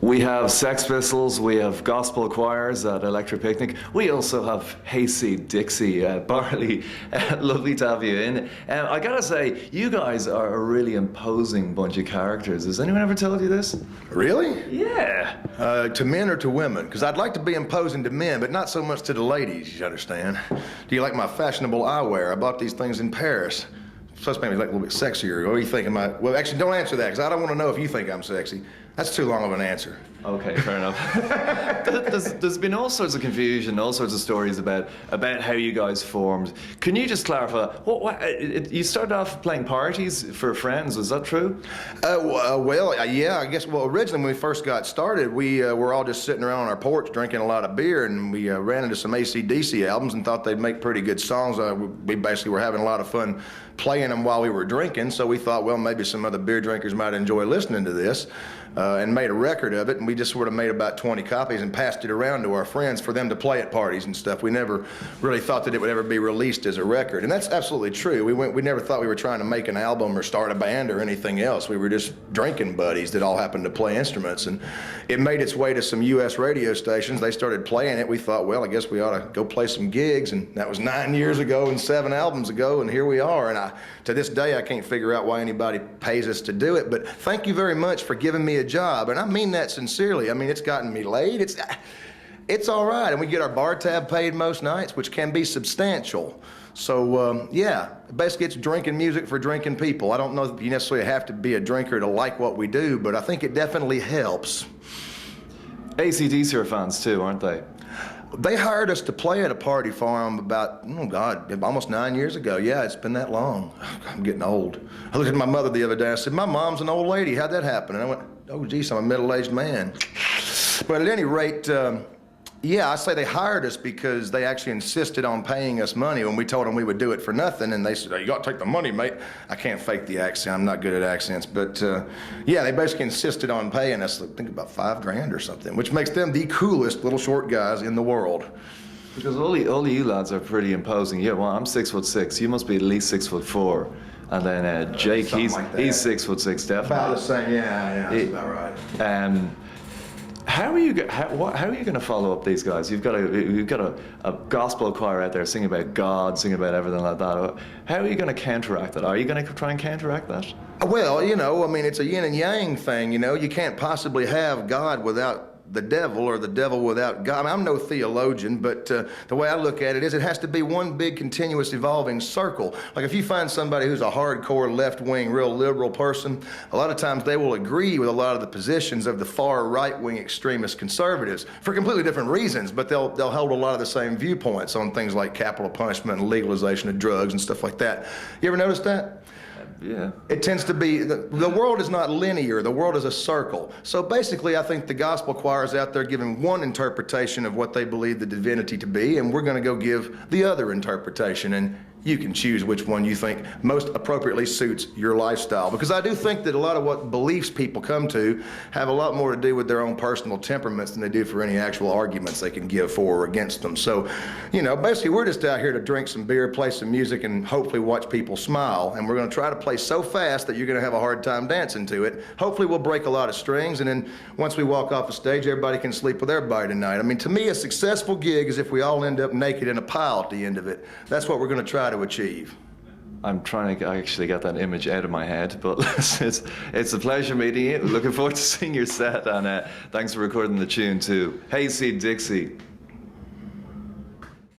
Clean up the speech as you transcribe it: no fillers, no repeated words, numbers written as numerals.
We have Sex Pistols, we have gospel choirs at Electric Picnic. We also have Hayseed Dixie, Barley. Lovely to have you in. I gotta say, you guys are a really imposing bunch of characters. Has anyone ever told you this? Really? Yeah. To men or to women? Because I'd like to be imposing to men, but not so much to the ladies, you understand? Do you like my fashionable eyewear? I bought these things in Paris. Supposed to make me look a little bit sexier. What do you think? Well, actually, don't answer that, because I don't want to know if you think I'm sexy. That's too long of an answer. Okay, fair enough. There's been all sorts of confusion, all sorts of stories about how you guys formed. Can you just clarify, you started off playing parties for friends, was that true? Yeah, I guess, originally when we first got started, we were all just sitting around on our porch drinking a lot of beer, and we ran into some Hayseed Dixie albums and thought they'd make pretty good songs. We basically were having a lot of fun playing them while we were drinking, so we thought, well, maybe some other beer drinkers might enjoy listening to this, and made a record of it, and we just sort of made about 20 copies and passed it around to our friends for them to play at parties and stuff. We never really thought that it would ever be released as a record, and that's absolutely true. We never thought we were trying to make an album or start a band or anything else. We were just drinking buddies that all happened to play instruments, and it made its way to some U.S. radio stations. They started playing it. We thought, well, I guess we ought to go play some gigs, and that was 9 years ago and 7 albums ago, and here we are. And to this day, I can't figure out why anybody pays us to do it, but thank you very much for giving me a job, and I mean that sincerely. I mean, it's gotten me laid. It's all right, and we get our bar tab paid most nights, which can be substantial. So, yeah, basically it's drinking music for drinking people. I don't know that you necessarily have to be a drinker to like what we do, but I think it definitely helps. AC/DC are fans too, aren't they? They hired us to play at a party for them about, oh God, almost 9 years ago. Yeah, it's been that long. I'm getting old. I looked at my mother the other day. I said, my mom's an old lady. How'd that happen? And I went, oh, geez, I'm a middle-aged man. But at any rate, yeah, I say they hired us because they actually insisted on paying us money when we told them we would do it for nothing, and they said, oh, you got to take the money, mate. I can't fake the accent. I'm not good at accents, but yeah, they basically insisted on paying us, I think about $5 or something, which makes them the coolest little short guys in the world. Because all you lads are pretty imposing. Yeah, well, I'm 6'6". You must be at least 6'4". And then Jake, he's like he's 6'6", definitely. About the same, yeah, that's about right. How are you going to follow up these guys? You've got a gospel choir out there singing about God, singing about everything like that. How are you going to counteract that? Are you going to try and counteract that? Well, you know, I mean, it's a yin and yang thing. You know, you can't possibly have God without the devil, or the devil without God. I mean, I'm no theologian, but the way I look at it is it has to be one big continuous evolving circle. Like if you find somebody who's a hardcore left-wing, real liberal person, a lot of times they will agree with a lot of the positions of the far right-wing extremist conservatives for completely different reasons, but they'll hold a lot of the same viewpoints on things like capital punishment and legalization of drugs and stuff like that. You ever notice that? Yeah. It tends to be, the world is not linear, the world is a circle. So basically I think the gospel choir is out there giving one interpretation of what they believe the divinity to be, and we're going to go give the other interpretation, and you can choose which one you think most appropriately suits your lifestyle. Because I do think that a lot of what beliefs people come to have a lot more to do with their own personal temperaments than they do for any actual arguments they can give for or against them. So, you know, basically we're just out here to drink some beer, play some music, and hopefully watch people smile. And we're going to try to play so fast that you're going to have a hard time dancing to it. Hopefully we'll break a lot of strings, and then once we walk off the stage, everybody can sleep with everybody tonight. I mean, to me, a successful gig is if we all end up naked in a pile at the end of it. That's what we're going to try to achieve. I'm trying to actually get that image out of my head, but it's a pleasure meeting you. Looking forward to seeing your set, and thanks for recording the tune too. Hayseed Dixie.